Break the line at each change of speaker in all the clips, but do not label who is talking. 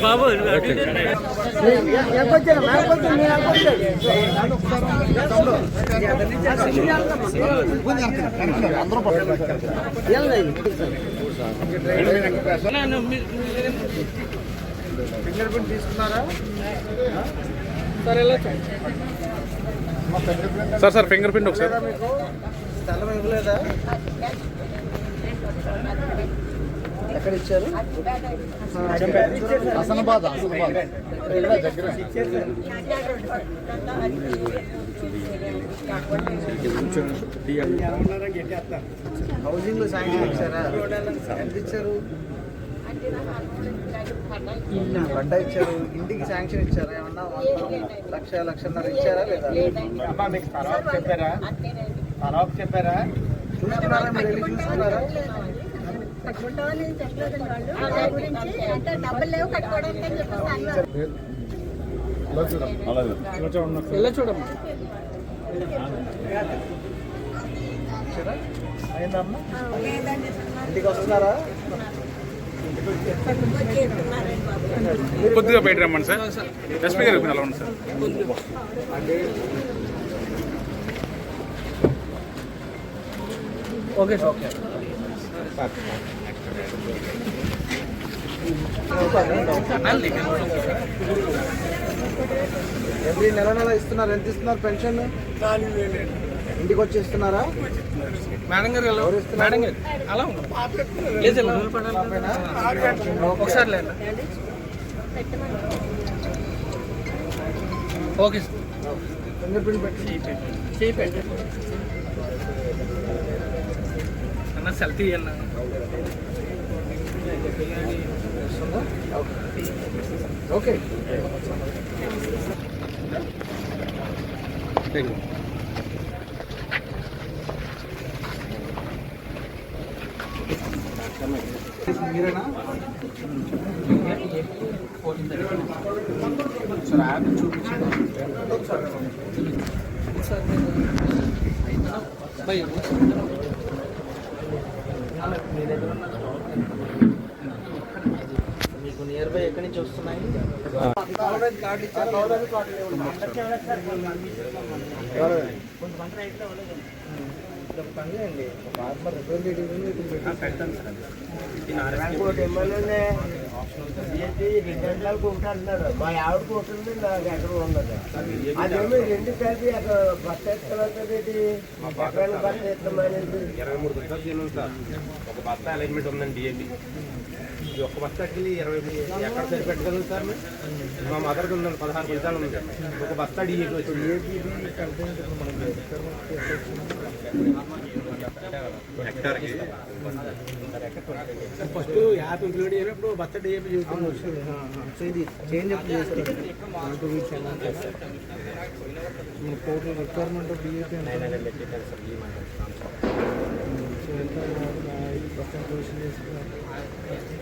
బాబు
finger print తీసుకున్నారా
sir finger print ఒకసారి
మీకు స్థలం ఇవ్వలేదా? ఎక్కడ ఇచ్చారు? హౌసింగ్ లో శాంక్షన్ ఇచ్చారా? ఎంత ఇచ్చారు? పడ్డా ఇచ్చారు. ఇంటికి శాంక్షన్ ఇచ్చారా? ఏమన్నా లక్షన్నర ఇచ్చారా లేదా? మీకు తర్వాత చెప్పారా? చూసుకున్నారా? మీరు వెళ్ళి చూసుకున్నారా? చూడమ్మా అయిందమ్మా. ఇంటికి వస్తున్నారా?
కొద్దిగా బయట రమ్మండి సార్. ఎస్పీ గారు అలా ఉంది sir.
Okay sir. Okay every నెల ఇస్తున్నారు. ఎంత ఇస్తున్నారు పెన్షన్? 4,000. ఇంటికి వచ్చి ఇస్తున్నారా?
మేడం గారు మేడం గారు అలా ఒకసారి లేదు. Okay sir.
ఫింగర్ ప్రింట్ పెట్టి
చేయి అన్న సెల్ఫీ అన్న.
ఓకే మీరేనా? సార్ యాప్ చూపించండి. మీకు నియర్ బై ఎక్కడి నుంచి వస్తున్నాయి? కార్డు ఇచ్చారు. పని చేయండి. ఫార్మర్ రిప్రజెంటేటివ్ అంటున్నారు. మా ఆవిడ కొట్టింది నాకు ఎక్కడ ఉన్నది. అదేమో రెండు కలిపి అక్కడ బస్తా ఎత్తుకోలేదు. ఎక్కడ బస్తా ఎత్తమని
23 బస్తాలు తిన్నాం సార్. ఒక బస్తా అలైన్మెంట్ ఉందండి డిఏపి. ఈ ఒక్క బస్తాకి 20 ఎక్కడ సరిపెట్టగలం సార్? మా మదర్కి ఉందండి 16 బస్తాలు ఉంది. ఒక బస్తా డిఏపి వచ్చింది. హెక్టార్కి
ఫస్ట్ యాప్ ఇంక్లూడ్ అయినప్పుడు బస్తా డిఏపి చేంజ్ అప్ చేస్తారు. Total requirement of DAP
900 metric tons sir. ఈ మాట
5% పొజిషన్ చేసుకున్నారు.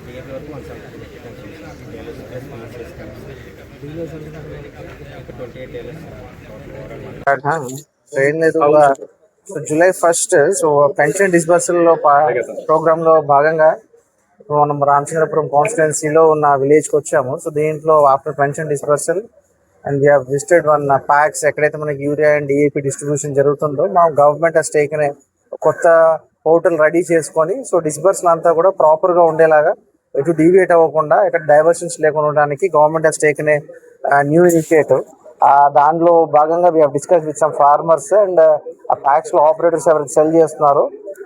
డిఏపి వరకు 170 metric tons
dealer
28 dealers
train లేదు. So July 1 so pension disbursal లో ప్రోగ్రామ్ లో భాగంగా మనం రామచంద్రపురం కాన్స్టిట్యున్సీలో ఉన్న విలేజ్కి వచ్చాము. సో దీంట్లో after pension disbursal and we have visited 1 packs ఎక్కడైతే మనకి యూరియా అండ్ డిఏపి డిస్ట్రిబ్యూషన్ జరుగుతుందో మా గవర్నమెంట్ హస్ టేకెన్ కొత్త పోర్టల్ రెడీ చేసుకొని సో డిస్బర్సల్ అంతా కూడా ప్రాపర్గా ఉండేలాగా ఎటు డీవియేట్ అవ్వకుండా ఎక్కడ డైవర్షన్స్ లేకుండా ఉండడానికి government has taken new initiative. దానిలో భాగంగా we have discuss with some farmers and ఆ ప్యాక్స్ లో ఆపరేటర్స్ ఎవరైతే సెల్ చేస్తున్నారో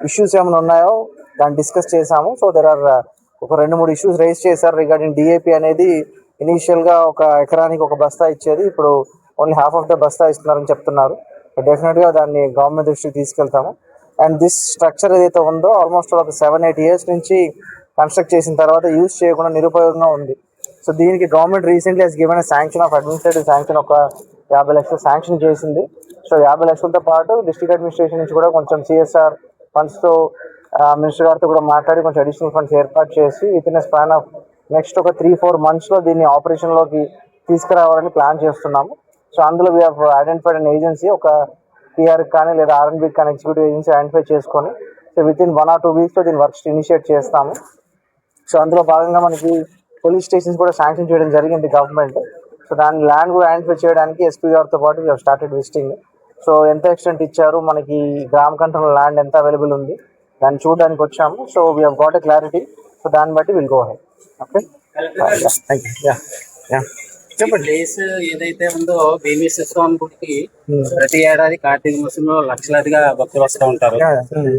ఇష్యూస్ ఏమైనా ఉన్నాయో దాన్ని డిస్కస్ చేసాము. సో దెర్ ఆర్ ఒక 2-3 ఇష్యూస్ రైజ్ చేశారు రిగార్డింగ్ డిఏపి అనేది. ఇనీషియల్ గా ఒక ఎకరానికి ఒక బస్తా ఇచ్చేది ఇప్పుడు ఓన్లీ హాఫ్ ఆఫ్ ద బస్తా ఇస్తున్నారని చెప్తున్నారు. డెఫినెట్ గా దాన్ని గవర్నమెంట్ దృష్టికి తీసుకెళ్తాము. అండ్ దిస్ స్ట్రక్చర్ ఏదైతే ఉందో ఆల్మోస్ట్ ఒక 7-8 years నుంచి కన్స్ట్రక్ట్ చేసిన తర్వాత యూజ్ చేయకుండా నిరుపయోగంగా ఉంది. సో దీనికి government recently has given sanction of administrative sanction ఒక 50 లక్షలు శాంక్షన్ చేసింది. సో 50 లక్షలతో పాటు డిస్ట్రిక్ట్ అడ్మినిస్ట్రేషన్ నుంచి కూడా కొంచెం సిఎస్ఆర్ ఫండ్స్తో మినిస్టర్ గారితో కూడా మాట్లాడి కొంచెం అడిషనల్ ఫండ్స్ ఏర్పాటు చేసి with in span of next ఒక 3-4 months లో దీన్ని ఆపరేషన్లోకి తీసుకురావాలని ప్లాన్ చేస్తున్నాము. సో అందులో we have identified an agency, ఒక పిఆర్ కానీ లేదా R&B కానీ ఎగ్జిక్యూటివ్ ఏజెన్సీ ఐడెంటిఫై చేసుకొని so with in 1 or 2 weeks దీని వర్క్స్ ఇనిషియేట్ చేస్తాము. సో అందులో భాగంగా మనకి పోలీస్ స్టేషన్స్ కూడా శాంక్షన్ చేయడం జరిగింది గవర్నమెంట్. సో దాని ల్యాండ్ కూడా ఐడెంటిఫై చేయడానికి ఎస్పీ గారితో పాటు we have started visiting. So ఎంత ఎక్స్టెంట్ ఇచ్చారు, మనకి గ్రామ కంట్రోల్ ల్యాండ్ ఎంత అవైలబుల్ ఉంది, దాన్ని చూడడానికి వచ్చాము. So we have got a clarity. So దాన్ని బట్టి will go ahead. Okay, thank you. చెప్పండి.
ప్లేస్ ఏదైతే ఉందో భీమేశ్వర గుడికి ప్రతి ఏడాది కార్తీక మాసంలో లక్షలాదిగా భక్తులు వస్తూ ఉంటారు.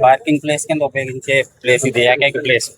పార్కింగ్ ప్లేస్ కింద ఉపయోగించే ప్లేస్ ఇది, ఏకైక ప్లేస్.